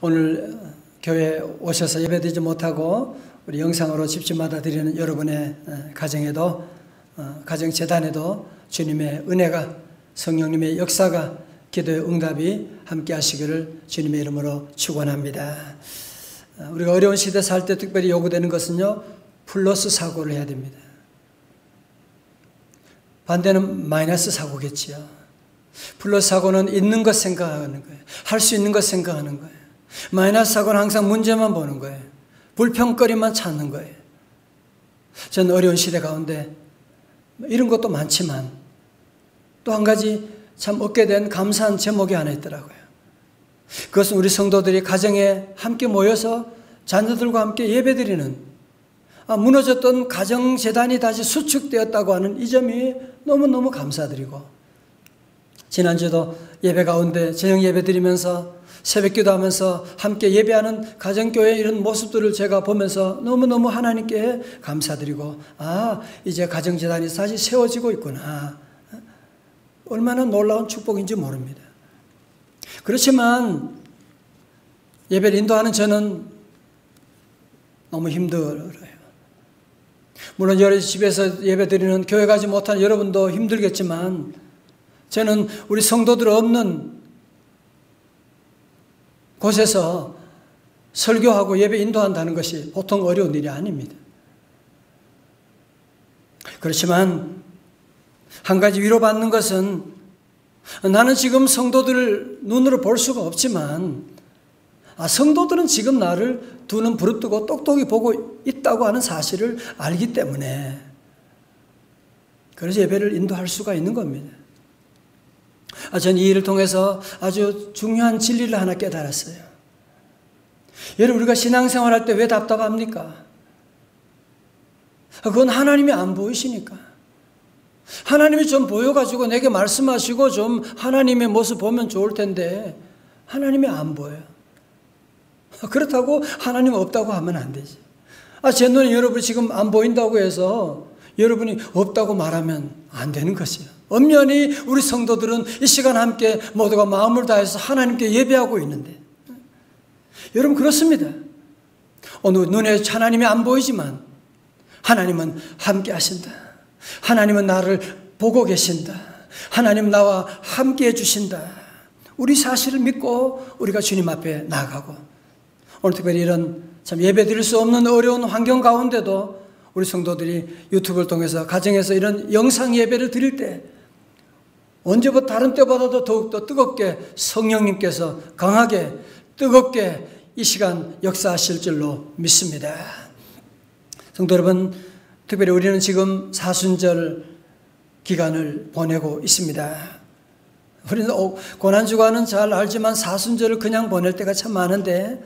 오늘 교회에 오셔서 예배드리지 못하고 우리 영상으로 집집마다 드리는 여러분의 가정에도, 가정재단에도 주님의 은혜가, 성령님의 역사가, 기도의 응답이 함께 하시기를 주님의 이름으로 축원합니다. 우리가 어려운 시대 살 때 특별히 요구되는 것은요, 플러스 사고를 해야 됩니다. 반대는 마이너스 사고겠지요. 플러스 사고는 있는 것 생각하는 거예요. 할 수 있는 것 생각하는 거예요. 마이너스 사고는 항상 문제만 보는 거예요. 불평거리만 찾는 거예요. 저는 어려운 시대 가운데 이런 것도 많지만 또 한 가지 참 얻게 된 감사한 제목이 하나 있더라고요. 그것은 우리 성도들이 가정에 함께 모여서 자녀들과 함께 예배드리는, 무너졌던 가정재단이 다시 수축되었다고 하는 이 점이 너무너무 감사드리고, 지난주도 예배 가운데 저녁 예배 드리면서 새벽기도 하면서 함께 예배하는 가정교회 이런 모습들을 제가 보면서 너무너무 하나님께 감사드리고, 이제 가정재단이 다시 세워지고 있구나. 얼마나 놀라운 축복인지 모릅니다. 그렇지만 예배를 인도하는 저는 너무 힘들어요. 물론 여러 집에서 예배 드리는 교회 가지 못한 여러분도 힘들겠지만, 저는 우리 성도들 없는 곳에서 설교하고 예배 인도한다는 것이 보통 어려운 일이 아닙니다. 그렇지만 한 가지 위로받는 것은, 나는 지금 성도들을 눈으로 볼 수가 없지만 성도들은 지금 나를 두 눈 부릅뜨고 똑똑히 보고 있다고 하는 사실을 알기 때문에, 그래서 예배를 인도할 수가 있는 겁니다. 저는 이 일을 통해서 아주 중요한 진리를 하나 깨달았어요. 여러분, 우리가 신앙생활할 때 왜 답답합니까? 그건 하나님이 안 보이시니까. 하나님이 좀 보여가지고 내게 말씀하시고 좀 하나님의 모습 보면 좋을 텐데 하나님이 안 보여요. 그렇다고 하나님 없다고 하면 안 되지. 제 눈에 여러분이 지금 안 보인다고 해서 여러분이 없다고 말하면 안 되는 것이에요. 엄연히 우리 성도들은 이 시간 함께 모두가 마음을 다해서 하나님께 예배하고 있는데, 여러분 그렇습니다. 오늘 눈에 하나님이 안 보이지만 하나님은 함께 하신다. 하나님은 나를 보고 계신다. 하나님 나와 함께 해주신다. 우리 사실을 믿고 우리가 주님 앞에 나아가고, 오늘 특별히 이런 참 예배 드릴 수 없는 어려운 환경 가운데도 우리 성도들이 유튜브를 통해서 가정에서 이런 영상 예배를 드릴 때 언제보다 다른 때보다도 더욱더 뜨겁게 성령님께서 강하게 뜨겁게 이 시간 역사하실 줄로 믿습니다. 성도 여러분, 특별히 우리는 지금 사순절 기간을 보내고 있습니다. 우리는 고난주간은 잘 알지만 사순절을 그냥 보낼 때가 참 많은데,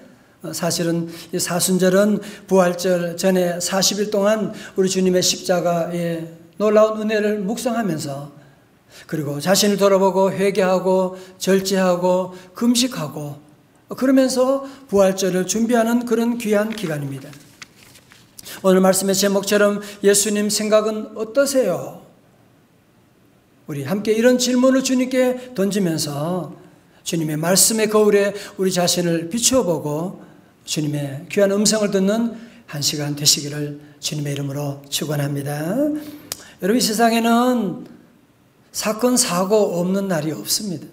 사실은 이 사순절은 부활절 전에 40일 동안 우리 주님의 십자가의 놀라운 은혜를 묵상하면서, 그리고 자신을 돌아보고 회개하고 절제하고 금식하고 그러면서 부활절을 준비하는 그런 귀한 기간입니다. 오늘 말씀의 제목처럼 예수님 생각은 어떠세요? 우리 함께 이런 질문을 주님께 던지면서 주님의 말씀의 거울에 우리 자신을 비추어보고 주님의 귀한 음성을 듣는 한 시간 되시기를 주님의 이름으로 축원합니다. 여러분, 이 세상에는 사건 사고 없는 날이 없습니다.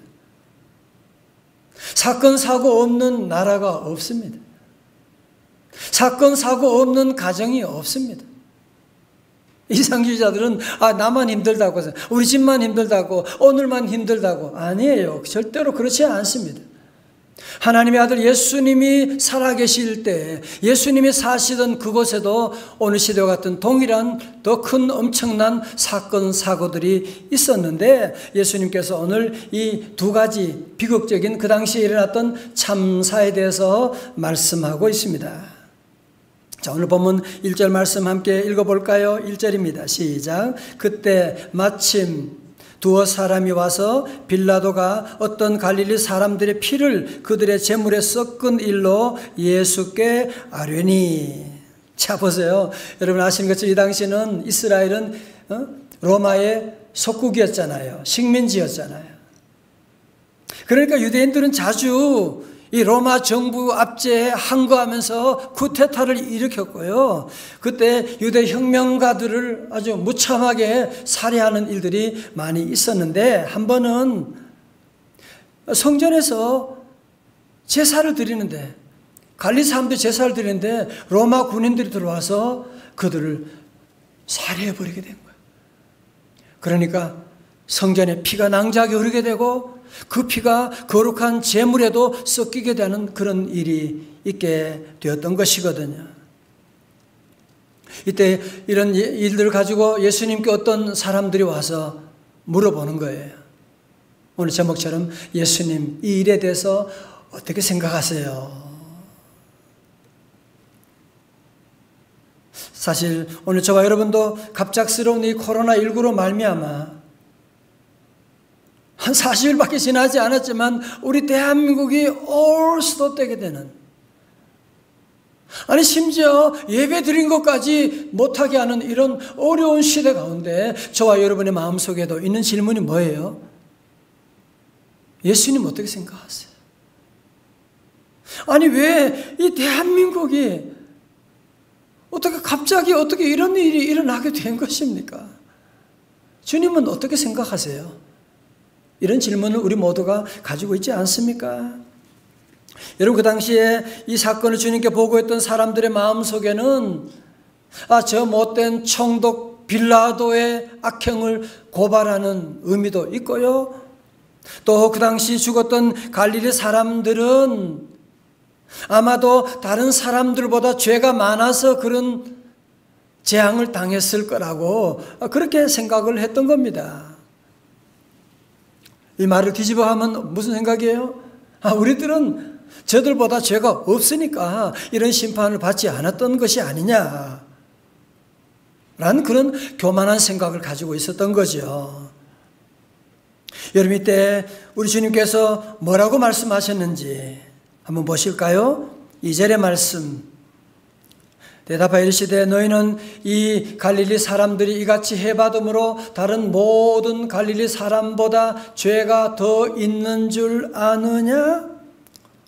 사건 사고 없는 나라가 없습니다. 사건 사고 없는 가정이 없습니다. 이상주의자들은 나만 힘들다고, 우리 집만 힘들다고, 오늘만 힘들다고. 아니에요. 절대로 그렇지 않습니다. 하나님의 아들 예수님이 살아계실 때, 예수님이 사시던 그곳에도 오늘 시대와 같은 동일한 더 큰 엄청난 사건 사고들이 있었는데, 예수님께서 오늘 이 두 가지 비극적인 그 당시에 일어났던 참사에 대해서 말씀하고 있습니다. 자, 오늘 본문 1절 말씀 함께 읽어볼까요? 1절입니다. 시작. 그때 마침 두어 사람이 와서 빌라도가 어떤 갈릴리 사람들의 피를 그들의 제물에 섞은 일로 예수께 아뢰니. 자, 보세요. 여러분 아시는 것처럼 이 당시는 이스라엘은 로마의 속국이었잖아요. 식민지였잖아요. 그러니까 유대인들은 자주 이 로마 정부 압제에 항거하면서 쿠데타를 일으켰고요. 그때 유대 혁명가들을 아주 무참하게 살해하는 일들이 많이 있었는데, 한 번은 성전에서 제사를 드리는데, 갈릴리 사람들이 제사를 드리는데 로마 군인들이 들어와서 그들을 살해해버리게 된 거예요. 그러니까 성전에 피가 낭자하게 흐르게 되고 그 피가 거룩한 제물에도 섞이게 되는 그런 일이 있게 되었던 것이거든요. 이때 이런 일들을 가지고 예수님께 어떤 사람들이 와서 물어보는 거예요. 오늘 제목처럼 예수님, 이 일에 대해서 어떻게 생각하세요? 사실 오늘 저와 여러분도 갑작스러운 이 코로나19로 말미암아 한 40일밖에 지나지 않았지만 우리 대한민국이 올 수도 되게 되는, 아니 심지어 예배 드린 것까지 못하게 하는 이런 어려운 시대 가운데 저와 여러분의 마음속에도 있는 질문이 뭐예요? 예수님 어떻게 생각하세요? 아니 왜 이 대한민국이 갑자기 어떻게 이런 일이 일어나게 된 것입니까? 주님은 어떻게 생각하세요? 이런 질문을 우리 모두가 가지고 있지 않습니까? 여러분, 그 당시에 이 사건을 주님께 보고했던 사람들의 마음속에는 저 못된 총독 빌라도의 악행을 고발하는 의미도 있고요. 또 그 당시 죽었던 갈릴리 사람들은 아마도 다른 사람들보다 죄가 많아서 그런 재앙을 당했을 거라고 그렇게 생각을 했던 겁니다. 이 말을 뒤집어하면 무슨 생각이에요? 우리들은 저들보다 죄가 없으니까 이런 심판을 받지 않았던 것이 아니냐 라는 그런 교만한 생각을 가지고 있었던 거죠. 여러분, 이때 우리 주님께서 뭐라고 말씀하셨는지 한번 보실까요? 2절의 말씀. 대답하여 이르시되 너희는 이 갈릴리 사람들이 이같이 해받음으로 다른 모든 갈릴리 사람보다 죄가 더 있는 줄 아느냐?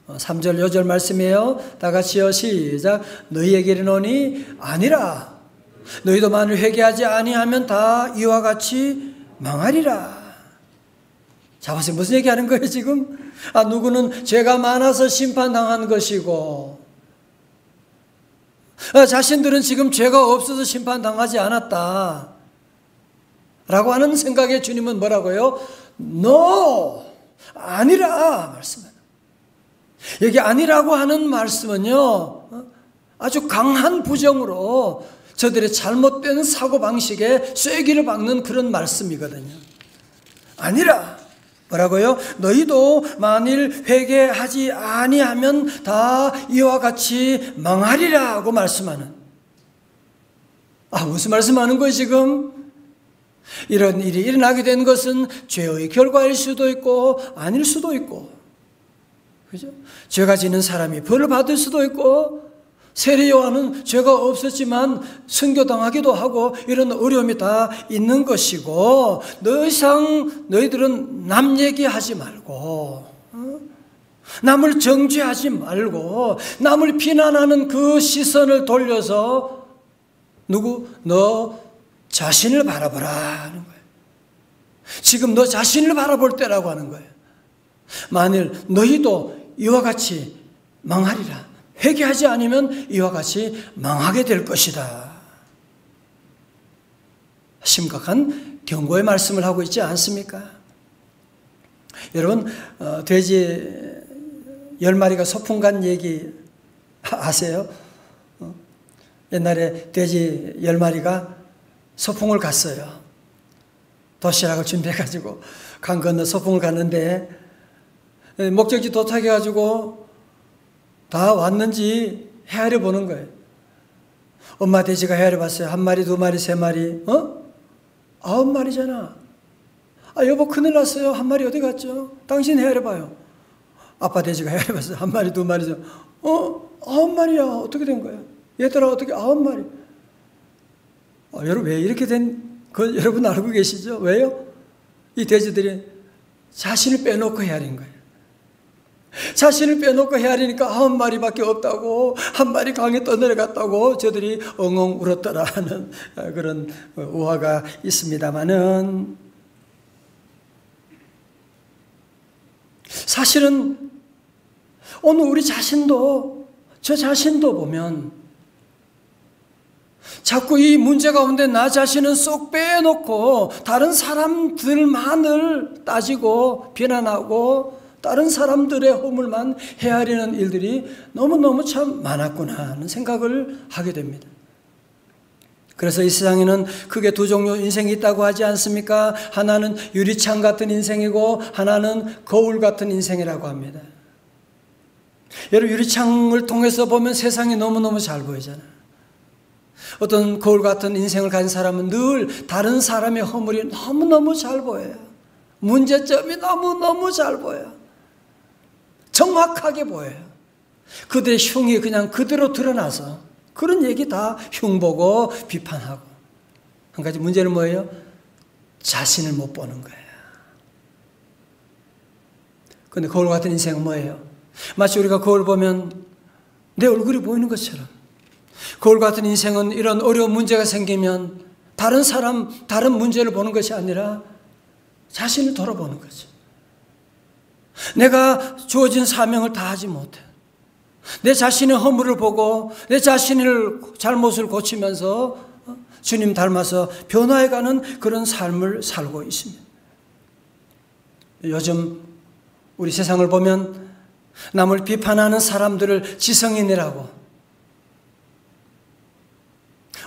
3절 5절 말씀이에요. 다 같이요, 시작. 너희에게 이르노니 아니라. 너희도 만일 회개하지 아니하면 다 이와 같이 망하리라. 자, 보세요. 무슨 얘기하는 거예요 지금? 누구는 죄가 많아서 심판당한 것이고 자신들은 지금 죄가 없어서 심판당하지 않았다 라고 하는 생각에 주님은 뭐라고요? No! 아니라 말씀은, 여기 아니라고 하는 말씀은요 아주 강한 부정으로 저들의 잘못된 사고방식에 쐐기를 박는 그런 말씀이거든요. 아니라 뭐라고요? 너희도 만일 회개하지 아니하면 다 이와 같이 망하리라고 말씀하는, 무슨 말씀하는 거예요 지금? 이런 일이 일어나게 된 것은 죄의 결과일 수도 있고 아닐 수도 있고, 그죠? 죄가 지는 사람이 벌을 받을 수도 있고, 세례 요한은 죄가 없었지만 순교당하기도 하고 이런 어려움이 다 있는 것이고, 더 이상 너희들은 남 얘기하지 말고 남을 정죄하지 말고 남을 비난하는 그 시선을 돌려서 너 자신을 바라보라 하는 거예요. 지금 너 자신을 바라볼 때라고 하는 거예요. 만일 너희도 이와 같이 망하리라, 회개하지 않으면 이와 같이 망하게 될 것이다. 심각한 경고의 말씀을 하고 있지 않습니까? 여러분, 돼지 10마리가 소풍 간 얘기 아세요? 옛날에 돼지 10마리가 소풍을 갔어요. 도시락을 준비해가지고 강 건너 소풍을 갔는데 목적지 도착해가지고 다 왔는지 헤아려 보는 거예요. 엄마 돼지가 헤아려 봤어요. 1마리, 2마리, 3마리, 9마리잖아. 여보 큰일 났어요. 1마리 어디 갔죠? 당신 헤아려 봐요. 아빠 돼지가 헤아려 봤어요. 1마리, 2마리죠. 9마리야. 어떻게 된 거예요? 얘들아 어떻게 9마리? 여러분 왜 이렇게 된 거 여러분 알고 계시죠? 왜요? 이 돼지들이 자신을 빼놓고 헤아린 거예요. 자신을 빼놓고 헤아리니까 9마리밖에 없다고, 한 마리 강에 떠내려갔다고 저들이 엉엉 울었더라 하는 그런 우화가 있습니다마는, 사실은 오늘 우리 자신도, 저 자신도 보면 자꾸 이 문제 가운데 나 자신은 쏙 빼놓고 다른 사람들만을 따지고 비난하고 다른 사람들의 허물만 헤아리는 일들이 너무너무 참 많았구나 하는 생각을 하게 됩니다. 그래서 이 세상에는 크게 두 종류 인생이 있다고 하지 않습니까? 하나는 유리창 같은 인생이고 하나는 거울 같은 인생이라고 합니다. 여러분, 유리창을 통해서 보면 세상이 너무너무 잘 보이잖아요. 어떤 거울 같은 인생을 가진 사람은 늘 다른 사람의 허물이 너무너무 잘 보여요. 문제점이 너무너무 잘 보여요. 정확하게 보여요. 그들의 흉이 그냥 그대로 드러나서 그런 얘기 다 흉보고 비판하고. 한 가지 문제는 뭐예요? 자신을 못 보는 거예요. 그런데 거울 같은 인생은 뭐예요? 마치 우리가 거울 보면 내 얼굴이 보이는 것처럼, 거울 같은 인생은 이런 어려운 문제가 생기면 다른 사람, 다른 문제를 보는 것이 아니라 자신을 돌아보는 거죠. 내가 주어진 사명을 다하지 못해. 내 자신의 허물을 보고 내 자신의 잘못을 고치면서 주님 닮아서 변화해가는 그런 삶을 살고 있습니다. 요즘 우리 세상을 보면 남을 비판하는 사람들을 지성인이라고,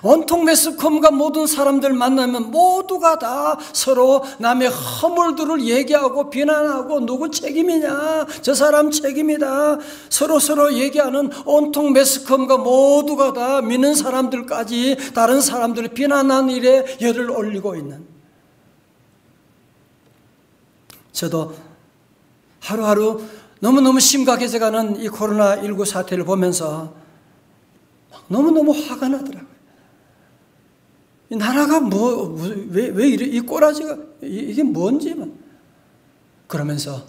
온통 매스컴과 모든 사람들 만나면 모두가 다 서로 남의 허물들을 얘기하고 비난하고 누구 책임이냐, 저 사람 책임이다, 서로 얘기하는 온통 매스컴과 모두가 다 믿는 사람들까지 다른 사람들을 비난하는 일에 열을 올리고 있는, 저도 하루하루 너무너무 심각해져가는 이 코로나19 사태를 보면서 너무너무 화가 나더라고요. 이 나라가 왜 이 꼬라지가, 이게 뭔지, 그러면서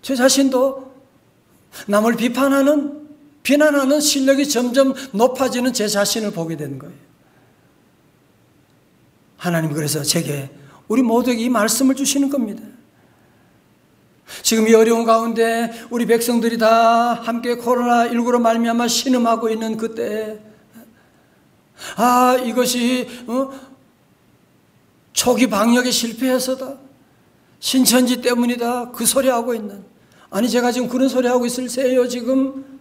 제 자신도 남을 비난하는 실력이 점점 높아지는 제 자신을 보게 되는 거예요. 하나님 그래서 제게, 우리 모두에게 이 말씀을 주시는 겁니다. 지금 이 어려운 가운데 우리 백성들이 다 함께 코로나19로 말미암아 신음하고 있는 그때, 이것이 초기 방역에 실패해서다, 신천지 때문이다, 그 소리하고 있는, 아니 제가 지금 그런 소리하고 있을 새예요. 지금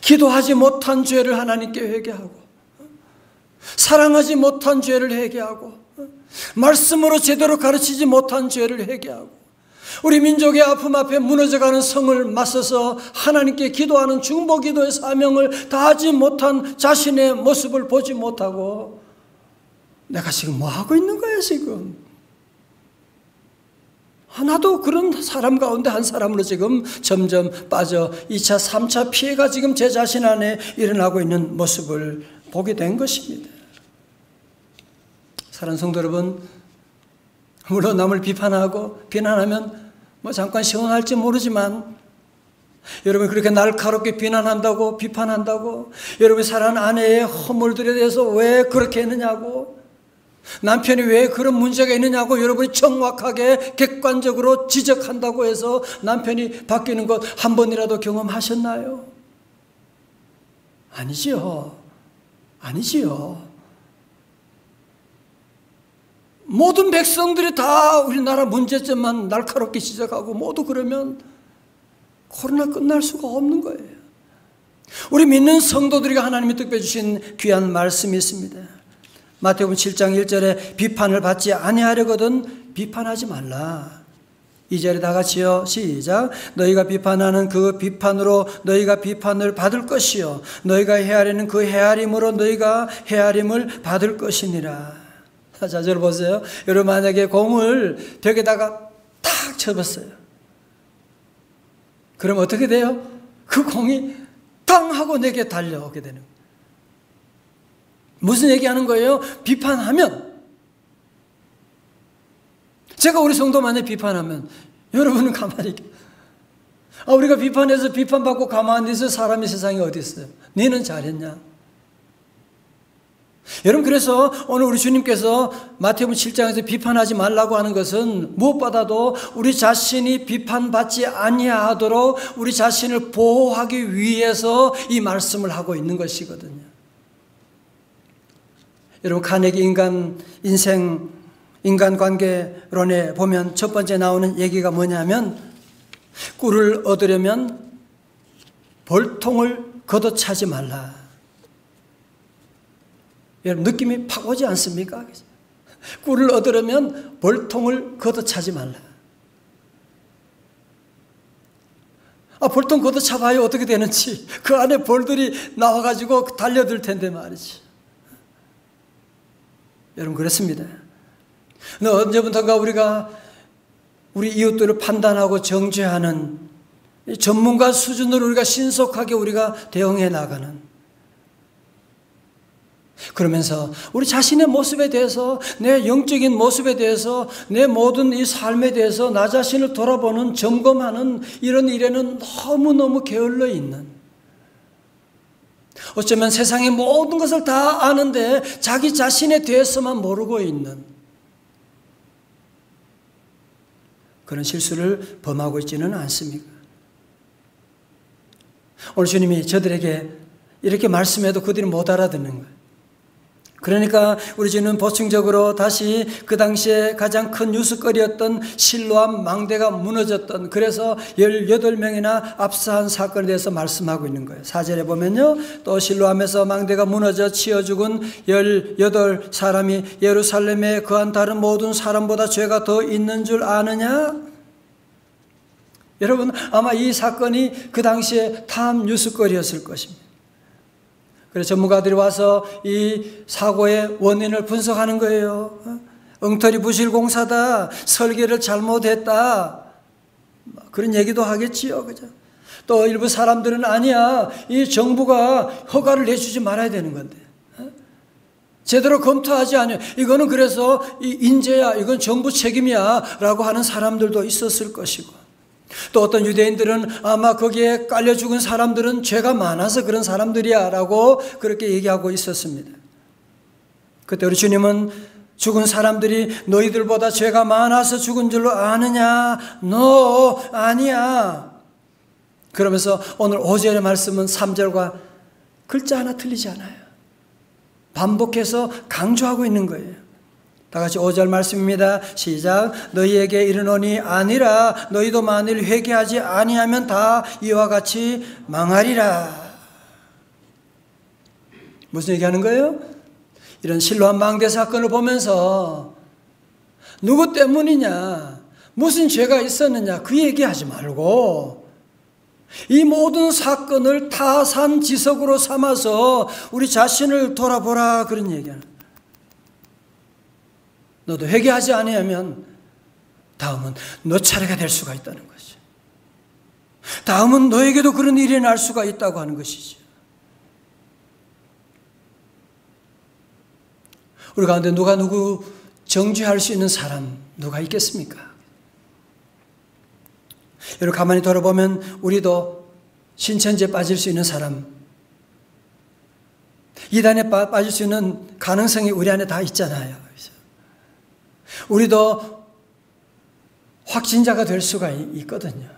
기도하지 못한 죄를 하나님께 회개하고, 사랑하지 못한 죄를 회개하고, 말씀으로 제대로 가르치지 못한 죄를 회개하고, 우리 민족의 아픔 앞에 무너져가는 성을 맞서서 하나님께 기도하는 중보기도의 사명을 다하지 못한 자신의 모습을 보지 못하고, 내가 지금 뭐 하고 있는 거야 지금? 나도 그런 사람 가운데 한 사람으로 지금 점점 빠져 2차, 3차 피해가 지금 제 자신 안에 일어나고 있는 모습을 보게 된 것입니다. 사랑하는 성도 여러분, 물론 남을 비난하면 잠깐 시원할지 모르지만, 여러분 그렇게 날카롭게 비난한다고, 비판한다고, 여러분이 사랑하는 아내의 허물들에 대해서 왜 그렇게 했느냐고, 남편이 왜 그런 문제가 있느냐고 여러분이 정확하게 객관적으로 지적한다고 해서 남편이 바뀌는 것 한 번이라도 경험하셨나요? 아니지요. 모든 백성들이 다 우리나라 문제점만 날카롭게 지적하고 모두 그러면 코로나 끝날 수가 없는 거예요. 우리 믿는 성도들에게 하나님이 특별히 주신 귀한 말씀이 있습니다. 마태복음 7장 1절에 비판을 받지 아니하려거든 비판하지 말라. 2절에 다 같이요. 시작. 너희가 비판하는 그 비판으로 너희가 비판을 받을 것이요 너희가 헤아리는 그 헤아림으로 너희가 헤아림을 받을 것이니라. 자, 저를 보세요. 여러분 만약에 공을 벽에다가 탁 쳐봤어요. 그럼 어떻게 돼요? 그 공이 땅 하고 내게 달려오게 되는 거예요. 무슨 얘기하는 거예요? 비판하면, 제가 우리 성도 만약에 비판하면 여러분은 가만히 우리가 비판해서 비판받고 가만히 있을 사람이 세상에 어디 있어요? 너는 잘했냐? 여러분, 그래서 오늘 우리 주님께서 마태복음 7장에서 비판하지 말라고 하는 것은 무엇보다도 우리 자신이 비판받지 아니하도록 우리 자신을 보호하기 위해서 이 말씀을 하고 있는 것이거든요. 여러분, 카네기 인간관계론에 보면 첫 번째 나오는 얘기가 뭐냐면, 꿀을 얻으려면 볼통을 걷어차지 말라. 여러분, 느낌이 팍 오지 않습니까? 꿀을 얻으려면 볼통을 걷어차지 말라. 볼통 걷어차봐야 어떻게 되는지, 그 안에 볼들이 나와가지고 달려들 텐데 말이지. 여러분, 그렇습니다. 언제부턴가 우리가 우리 이웃들을 판단하고 정죄하는 전문가 수준으로 우리가 신속하게 우리가 대응해 나가는, 그러면서 우리 자신의 모습에 대해서, 내 영적인 모습에 대해서, 내 모든 이 삶에 대해서 나 자신을 돌아보는, 점검하는 이런 일에는 너무너무 게을러 있는, 어쩌면 세상의 모든 것을 다 아는데 자기 자신에 대해서만 모르고 있는 그런 실수를 범하고 있지는 않습니까? 오늘 주님이 저들에게 이렇게 말씀해도 그들이 못 알아듣는 거예요. 그러니까 우리 주님은 보충적으로 다시 그 당시에 가장 큰 뉴스거리였던 실로암 망대가 무너졌던, 그래서 18명이나 압사한 사건에 대해서 말씀하고 있는 거예요. 4절에 보면요, 또 실로암에서 망대가 무너져 치어 죽은 18사람이 예루살렘에 거한 다른 모든 사람보다 죄가 더 있는 줄 아느냐? 여러분, 아마 이 사건이 그 당시에 탑 뉴스거리였을 것입니다. 그래서 전문가들이 와서 이 사고의 원인을 분석하는 거예요. 엉터리 부실 공사다, 설계를 잘못했다, 그런 얘기도 하겠지요, 그죠? 또 일부 사람들은 아니야, 이 정부가 허가를 내주지 말아야 되는 건데, 제대로 검토하지 않아요. 이거는 그래서 이 인재야, 이건 정부 책임이야 라고 하는 사람들도 있었을 것이고, 또 어떤 유대인들은 아마 거기에 깔려 죽은 사람들은 죄가 많아서 그런 사람들이야 라고 그렇게 얘기하고 있었습니다. 그때 우리 주님은 죽은 사람들이 너희들보다 죄가 많아서 죽은 줄로 아느냐? 너 아니야. 그러면서 오늘 5절의 말씀은 3절과 글자 하나 틀리지 않아요. 반복해서 강조하고 있는 거예요. 다 같이 5절 말씀입니다. 시작. 너희에게 이르노니 아니라 너희도 만일 회개하지 아니하면 다 이와 같이 망하리라. 무슨 얘기하는 거예요? 이런 실로암 망대 사건을 보면서 누구 때문이냐, 무슨 죄가 있었느냐, 그 얘기하지 말고 이 모든 사건을 타산지석으로 삼아서 우리 자신을 돌아보라, 그런 얘기하는 거예요. 너도 회개하지 아니하면 다음은 너 차례가 될 수가 있다는 것이죠. 다음은 너에게도 그런 일이 날 수가 있다고 하는 것이죠. 우리 가운데 누구 정죄할 수 있는 사람 누가 있겠습니까? 여러분, 가만히 돌아보면 우리도 신천지에 빠질 수 있는 사람, 이단에 빠질 수 있는 가능성이 우리 안에 다 있잖아요. 우리도 확진자가 될 수가 있거든요.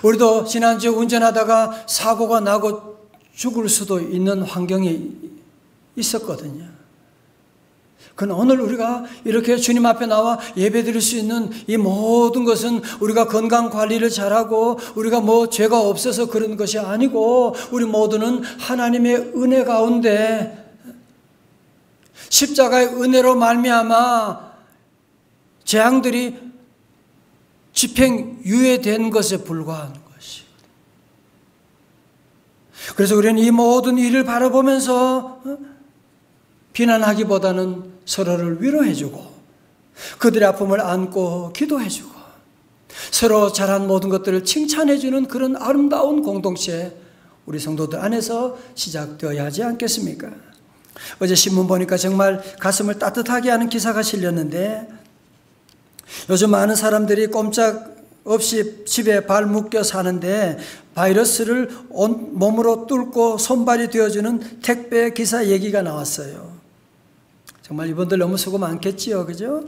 우리도 지난주에 운전하다가 사고가 나고 죽을 수도 있는 환경이 있었거든요. 그러나 오늘 우리가 이렇게 주님 앞에 나와 예배드릴 수 있는 이 모든 것은 우리가 건강관리를 잘하고 우리가 뭐 죄가 없어서 그런 것이 아니고, 우리 모두는 하나님의 은혜 가운데 십자가의 은혜로 말미암아 재앙들이 집행유예된 것에 불과한 것이. 그래서 우리는 이 모든 일을 바라보면서 비난하기보다는 서로를 위로해주고 그들의 아픔을 안고 기도해주고 서로 잘한 모든 것들을 칭찬해주는 그런 아름다운 공동체, 우리 성도들 안에서 시작되어야 하지 않겠습니까? 어제 신문 보니까 정말 가슴을 따뜻하게 하는 기사가 실렸는데, 요즘 많은 사람들이 꼼짝 없이 집에 발 묶여 사는데 바이러스를 온 몸으로 뚫고 손발이 되어주는 택배 기사 얘기가 나왔어요. 정말 이분들 너무 수고 많겠지요, 그죠?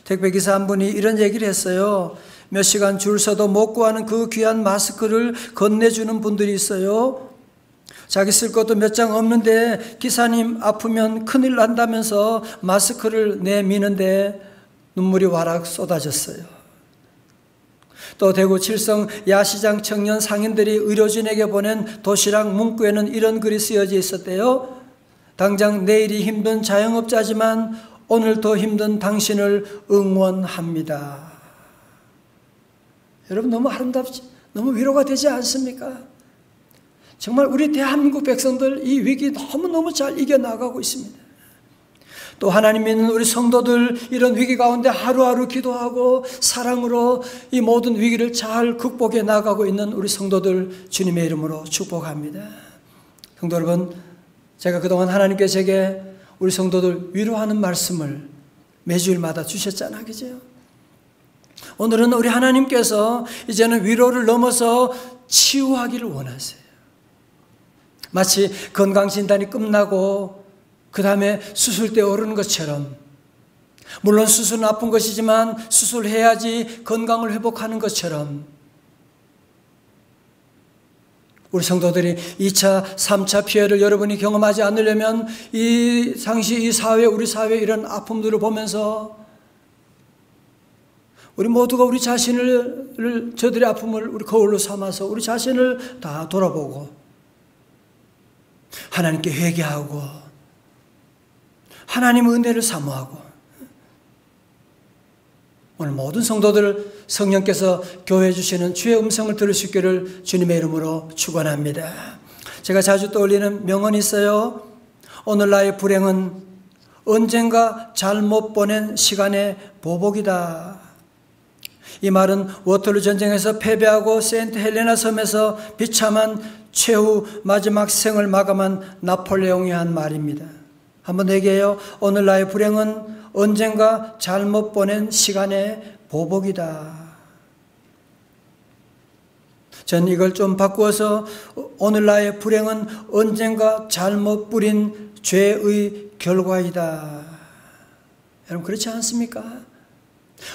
택배 기사 한 분이 이런 얘기를 했어요. 몇 시간 줄 서도 못 구하는 그 귀한 마스크를 건네주는 분들이 있어요. 자기 쓸 것도 몇 장 없는데 기사님 아프면 큰일 난다면서 마스크를 내미는데 눈물이 와락 쏟아졌어요. 또 대구 칠성 야시장 청년 상인들이 의료진에게 보낸 도시락 문구에는 이런 글이 쓰여져 있었대요. 당장 내일이 힘든 자영업자지만 오늘 더 힘든 당신을 응원합니다. 여러분 너무 아름답지, 너무 위로가 되지 않습니까? 정말 우리 대한민국 백성들 이 위기 너무너무 잘 이겨나가고 있습니다. 또 하나님 믿는 우리 성도들 이런 위기 가운데 하루하루 기도하고 사랑으로 이 모든 위기를 잘 극복해 나가고 있는 우리 성도들 주님의 이름으로 축복합니다. 성도 여러분, 제가 그동안 하나님께서 제게 우리 성도들 위로하는 말씀을 매주일마다 주셨잖아요, 그죠? 오늘은 우리 하나님께서 이제는 위로를 넘어서 치유하기를 원하세요. 마치 건강진단이 끝나고 그 다음에 수술대에 오르는 것처럼, 물론 수술은 아픈 것이지만 수술해야지 건강을 회복하는 것처럼 우리 성도들이 2차, 3차 피해를 여러분이 경험하지 않으려면 이 당시 이 사회, 우리 사회 이런 아픔들을 보면서 우리 모두가 우리 자신을, 저들의 아픔을 우리 거울로 삼아서 우리 자신을 다 돌아보고 하나님께 회개하고 하나님의 은혜를 사모하고 오늘 모든 성도들 성령께서 교회에 주시는 주의 음성을 들을 수 있기를 주님의 이름으로 축원합니다. 제가 자주 떠올리는 명언이 있어요. 오늘 나의 불행은 언젠가 잘못 보낸 시간의 보복이다. 이 말은 워털루 전쟁에서 패배하고 세인트 헬레나 섬에서 비참한 최후 마지막 생을 마감한 나폴레옹이 한 말입니다. 한번 얘기해요. 오늘 나의 불행은 언젠가 잘못 보낸 시간의 보복이다. 전 이걸 좀 바꾸어서 오늘 나의 불행은 언젠가 잘못 뿌린 죄의 결과이다. 여러분 그렇지 않습니까?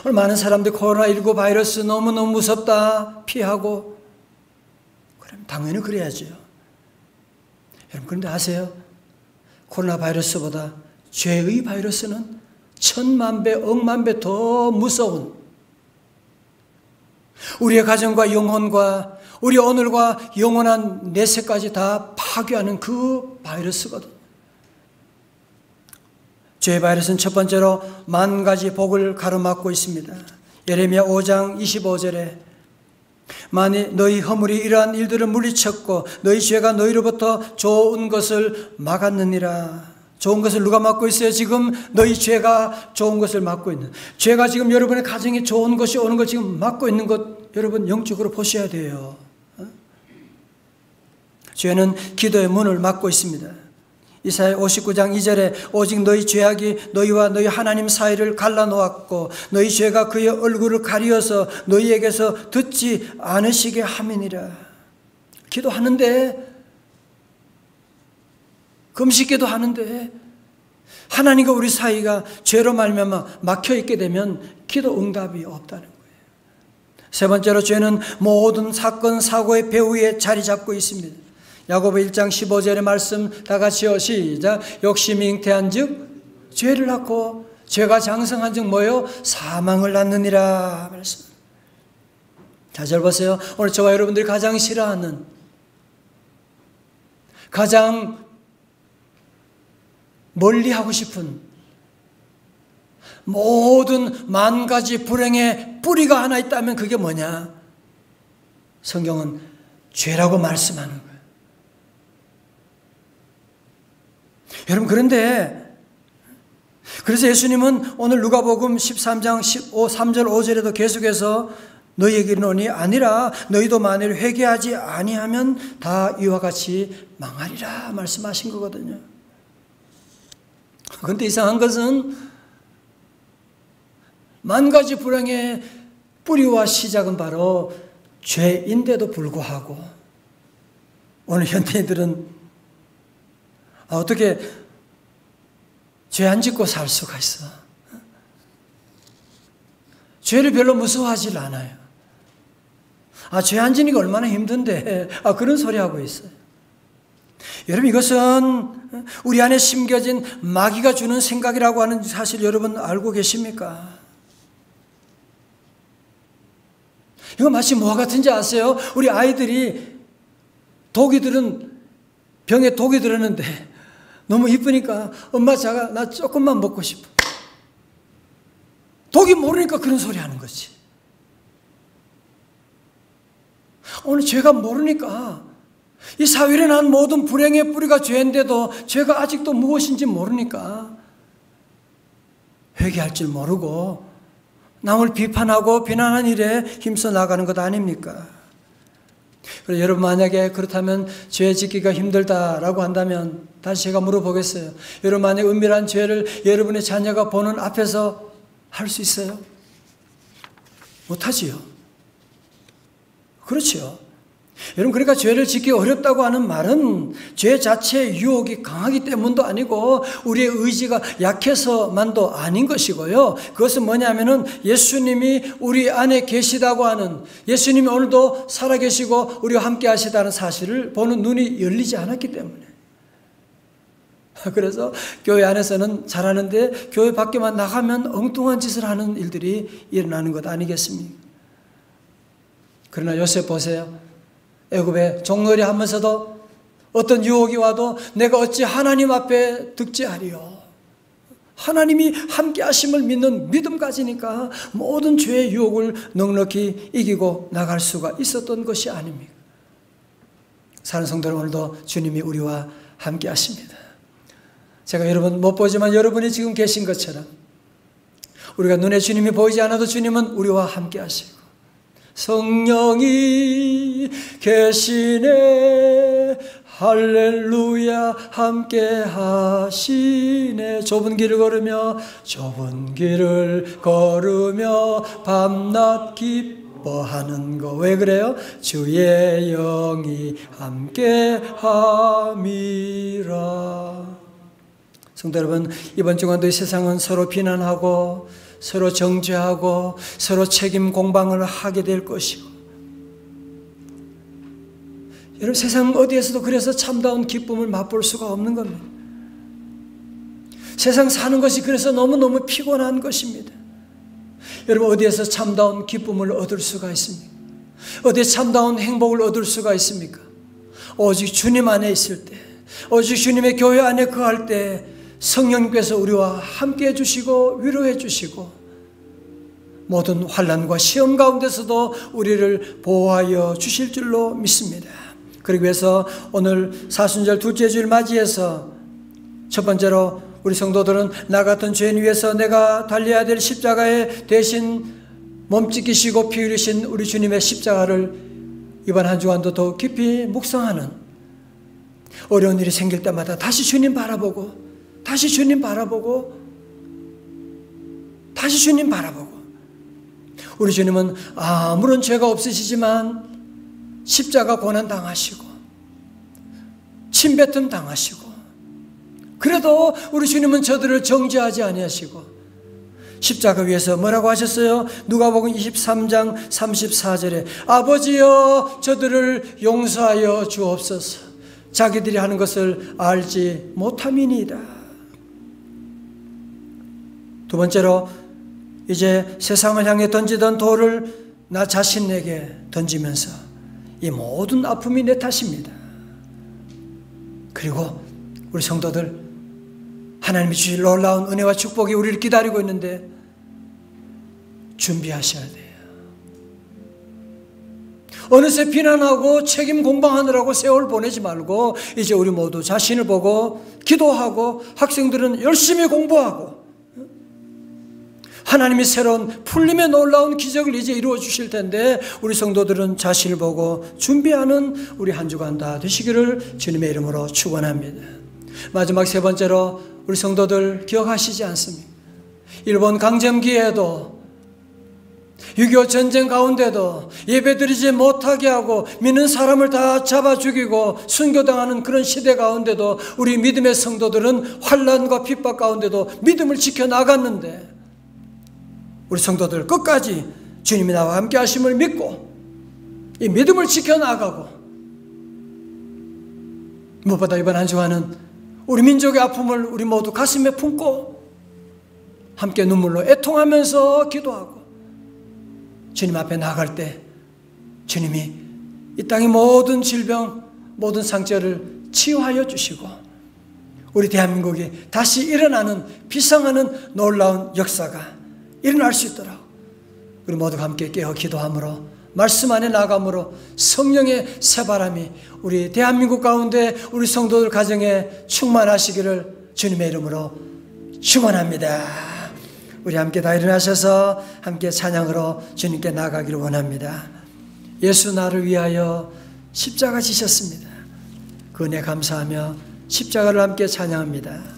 오늘 많은 사람들이 코로나19 바이러스 너무너무 무섭다 피하고, 그럼 당연히 그래야죠. 여러분 그런데 아세요? 코로나 바이러스보다 죄의 바이러스는 천만 배, 억만 배 더 무서운, 우리의 가정과 영혼과 우리 오늘과 영원한 내세까지 다 파괴하는 그 바이러스거든. 죄의 바이러스는 첫 번째로 만 가지 복을 가로막고 있습니다. 예레미야 5장 25절에 만일 너희 허물이 이러한 일들을 물리쳤고 너희 죄가 너희로부터 좋은 것을 막았느니라. 좋은 것을 누가 막고 있어요? 지금 너희 죄가 좋은 것을 막고 있는, 죄가 지금 여러분의 가정에 좋은 것이 오는 걸 지금 막고 있는 것 여러분 영적으로 보셔야 돼요. 죄는 기도의 문을 막고 있습니다. 이사야 59장 2절에 오직 너희 죄악이 너희와 너희 하나님 사이를 갈라놓았고 너희 죄가 그의 얼굴을 가리어서 너희에게서 듣지 않으시게 함이니라. 기도하는데, 금식기도 하는데 하나님과 우리 사이가 죄로 말미암아 막혀있게 되면 기도 응답이 없다는 거예요. 세 번째로 죄는 모든 사건 사고의 배후에 자리 잡고 있습니다. 야고보 1장 15절의 말씀 다 같이요. 시작. 욕심이 잉태한 즉 죄를 낳고 죄가 장성한 즉 뭐요? 사망을 낳느니라 말씀. 자, 잘 보세요. 오늘 저와 여러분들이 가장 싫어하는, 가장 멀리하고 싶은 모든 만 가지 불행의 뿌리가 하나 있다면 그게 뭐냐? 성경은 죄라고 말씀하는 거예요. 여러분 그런데 그래서 예수님은 오늘 누가복음 13장 3절 5절에도 계속해서 너희에게 이르노니 아니라 너희도 만일 회개하지 아니하면 다 이와 같이 망하리라 말씀하신 거거든요. 그런데 이상한 것은 만 가지 불행의 뿌리와 시작은 바로 죄인데도 불구하고 오늘 현대인들은 어떻게 죄 안 짓고 살 수가 있어? 죄를 별로 무서워하질 않아요. 죄 안 지니까 얼마나 힘든데 그런 소리 하고 있어요. 여러분, 이것은 우리 안에 심겨진 마귀가 주는 생각이라고 하는 사실 여러분 알고 계십니까? 이거 마치 뭐와 같은지 아세요? 우리 아이들이 병에 독이 들었는데 너무 이쁘니까 엄마 자가 나 조금만 먹고 싶어. 독이 모르니까 그런 소리 하는 거지. 오늘 죄가 모르니까 이 사회에 난 모든 불행의 뿌리가 죄인데도 죄가 아직도 무엇인지 모르니까 회개할 줄 모르고 남을 비판하고 비난하는 일에 힘써 나가는 것 아닙니까? 그래서 여러분, 만약에 그렇다면 죄 짓기가 힘들다라고 한다면 다시 제가 물어보겠어요. 여러분, 만약 은밀한 죄를 여러분의 자녀가 보는 앞에서 할 수 있어요? 못하지요. 그렇죠. 여러분, 그러니까 죄를 짓기 어렵다고 하는 말은 죄 자체의 유혹이 강하기 때문도 아니고 우리의 의지가 약해서만도 아닌 것이고요. 그것은 뭐냐면은 예수님이 우리 안에 계시다고 하는, 예수님이 오늘도 살아계시고 우리와 함께 하시다는 사실을 보는 눈이 열리지 않았기 때문에. 그래서 교회 안에서는 잘하는데 교회 밖에만 나가면 엉뚱한 짓을 하는 일들이 일어나는 것 아니겠습니까? 그러나 요셉 보세요. 애굽에 종놀이 하면서도 어떤 유혹이 와도 내가 어찌 하나님 앞에 득제하리요. 하나님이 함께 하심을 믿는 믿음 가지니까 모든 죄의 유혹을 넉넉히 이기고 나갈 수가 있었던 것이 아닙니까? 사는 성도는 오늘도 주님이 우리와 함께 하십니다. 제가 여러분 못 보지만 여러분이 지금 계신 것처럼 우리가 눈에 주님이 보이지 않아도 주님은 우리와 함께 하시고 성령이 계시네 할렐루야 함께 하시네. 좁은 길을 걸으며 밤낮 기뻐하는 거 왜 그래요? 주의 영이 함께 함이라. 성도 여러분, 이번 주간도 이 세상은 서로 비난하고 서로 정죄하고 서로 책임 공방을 하게 될 것이고, 여러분 세상 어디에서도 그래서 참다운 기쁨을 맛볼 수가 없는 겁니다. 세상 사는 것이 그래서 너무너무 피곤한 것입니다. 여러분 어디에서 참다운 기쁨을 얻을 수가 있습니까? 어디에 참다운 행복을 얻을 수가 있습니까? 오직 주님 안에 있을 때, 오직 주님의 교회 안에 거할 때 성령께서 우리와 함께 해주시고 위로해 주시고 모든 환난과 시험 가운데서도 우리를 보호하여 주실 줄로 믿습니다. 그러기 위해서 오늘 사순절 둘째 주일 맞이해서 첫 번째로 우리 성도들은 나 같은 죄인 위해서 내가 달려야 될 십자가에 대신 몸찢기시고 피 흘리신 우리 주님의 십자가를 이번 한 주간도 더 깊이 묵상하는, 어려운 일이 생길 때마다 다시 주님 바라보고 우리 주님은 아무런 죄가 없으시지만 십자가 고난 당하시고 침뱉음 당하시고 그래도 우리 주님은 저들을 정죄하지 아니하시고 십자가 위에서 뭐라고 하셨어요? 누가복음 23장 34절에 아버지여 저들을 용서하여 주옵소서 자기들이 하는 것을 알지 못함이니이다. 두 번째로 이제 세상을 향해 던지던 돌을 나 자신에게 던지면서 이 모든 아픔이 내 탓입니다. 그리고 우리 성도들 하나님이 주실 놀라운 은혜와 축복이 우리를 기다리고 있는데 준비하셔야 돼요. 어느새 비난하고 책임 공방하느라고 세월 보내지 말고 이제 우리 모두 자신을 보고 기도하고 학생들은 열심히 공부하고 하나님이 새로운 풀림의 놀라운 기적을 이제 이루어 주실 텐데 우리 성도들은 자신을 보고 준비하는 우리 한 주간 다 되시기를 주님의 이름으로 축원합니다. 마지막 세 번째로 우리 성도들 기억하시지 않습니까? 일본 강점기에도 6.25 전쟁 가운데도 예배드리지 못하게 하고 믿는 사람을 다 잡아 죽이고 순교당하는 그런 시대 가운데도 우리 믿음의 성도들은 환난과 핍박 가운데도 믿음을 지켜나갔는데, 우리 성도들 끝까지 주님이 나와 함께 하심을 믿고 이 믿음을 지켜나가고, 무엇보다 이번 한 주간은 우리 민족의 아픔을 우리 모두 가슴에 품고 함께 눈물로 애통하면서 기도하고 주님 앞에 나갈 때 주님이 이 땅의 모든 질병, 모든 상처를 치유하여 주시고 우리 대한민국이 다시 일어나는 비상하는 놀라운 역사가 일어날 수 있도록 우리 모두가 함께 깨어 기도함으로, 말씀 안에 나감으로 성령의 새바람이 우리 대한민국 가운데 우리 성도들 가정에 충만하시기를 주님의 이름으로 축원합니다. 우리 함께 다 일어나셔서 함께 찬양으로 주님께 나가기를 원합니다. 예수 나를 위하여 십자가 지셨습니다. 그 은혜 감사하며 십자가를 함께 찬양합니다.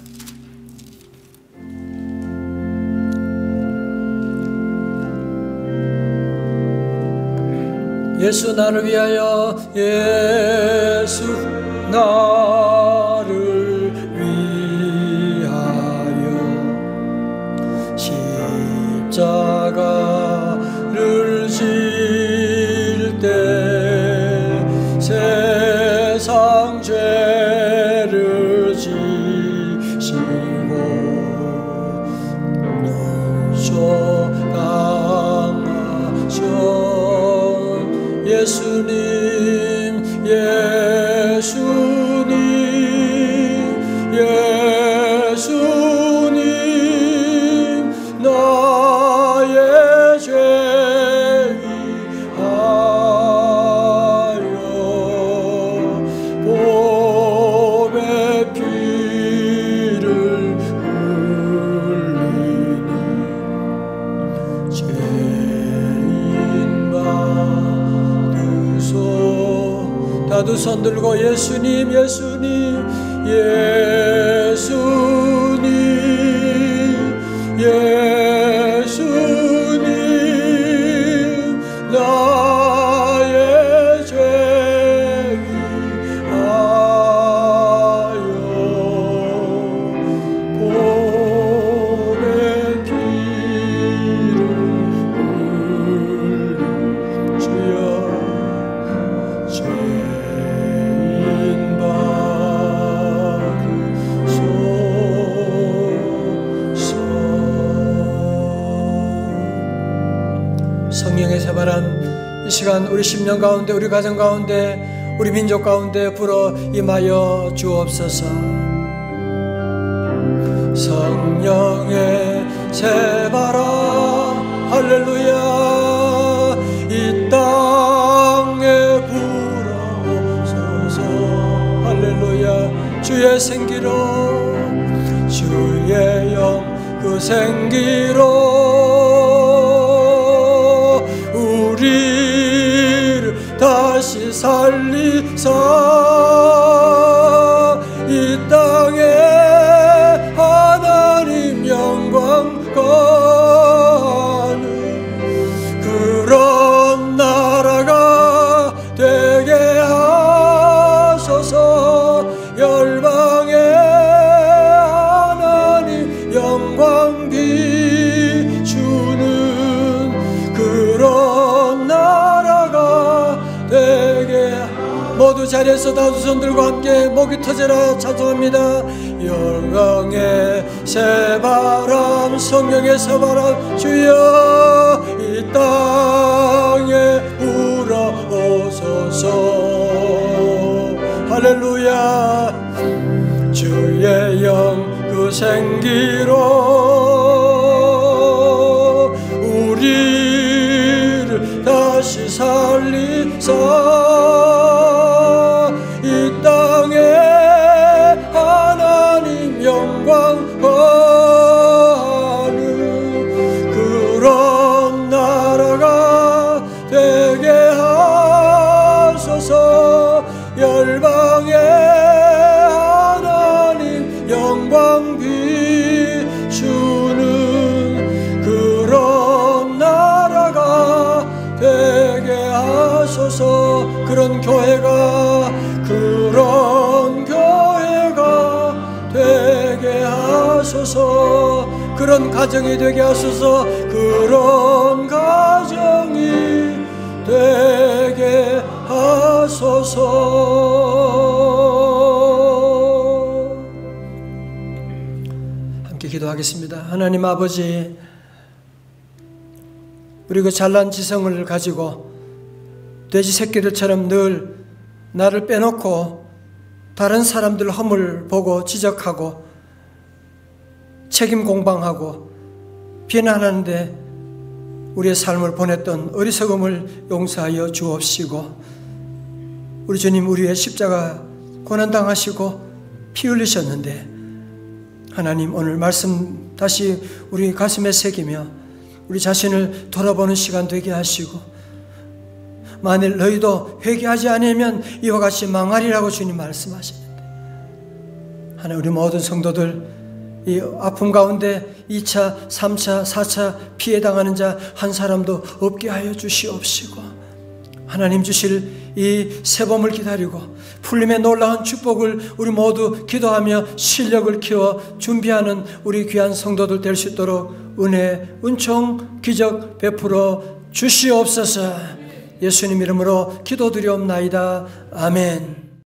예수 나를 위하여, 예수 나를 위하여 십자가를 질 때 세상 죄를 지시고 용서당하셨 예수님, 예수님, 예수님, 나의 죄 위하여 보배 피를 흘리니 죄인 받으소. 다두 손 들고 예수님, 예수님, 예수님, 예수님, 나의 죄 위하여 보배 피를 흘리 주여 죄인 받으소서. 성령의 새바람 이 시간 우리 심령 가운데, 우리 가정 가운데, 우리 민족 가운데 불어 임하여 주옵소서. 성령의 새바람 할렐루야 이 땅에 불어오소서. 할렐루야 주의 생기로, 주의 영 그 생기로 우리를 다시 살리사 이 땅에 하나님 영광 거하는 그런 나라가 되게 하소서. 열방에 하나님 영광 비추는 그런 나라가 되게. 모두 자리에서 다 두 손 들고 함께 목이 터져라 찬송합니다. 영광의 새바람, 성령의 새바람 주여 이 땅에 불어오소서. 할렐루야 주의 영 그 생기로 우리를 다시 살리사 이 땅에 하나님 영광 거하는 그런 나라가 되게 하소서. 열방에 하나님 영광 비추는 그런 나라가 그런 교회가 되게 하소서. 그런 가정이 되게 하소서. 그런 가정이 되게 하소서. 함께 기도하겠습니다. 하나님 아버지, 우리 그 잘난 지성을 가지고 돼지 새끼들처럼 늘 나를 빼놓고 다른 사람들 허물 보고 지적하고 책임 공방하고 비난하는데 우리의 삶을 보냈던 어리석음을 용서하여 주옵시고, 우리 주님 우리의 십자가 고난당하시고 피 흘리셨는데 하나님 오늘 말씀 다시 우리 가슴에 새기며 우리 자신을 돌아보는 시간 되게 하시고, 만일 너희도 회개하지 않으면 이와 같이 망하리라고 주님 말씀하시는데, 하나님 우리 모든 성도들 이 아픔 가운데 2차, 3차, 4차 피해 당하는 자 한 사람도 없게 하여 주시옵시고, 하나님 주실 이 새봄을 기다리고 풀림의 놀라운 축복을 우리 모두 기도하며 실력을 키워 준비하는 우리 귀한 성도들 될 수 있도록 은혜, 은총, 기적 베풀어 주시옵소서. 예수님 이름으로 기도드리옵나이다. 아멘.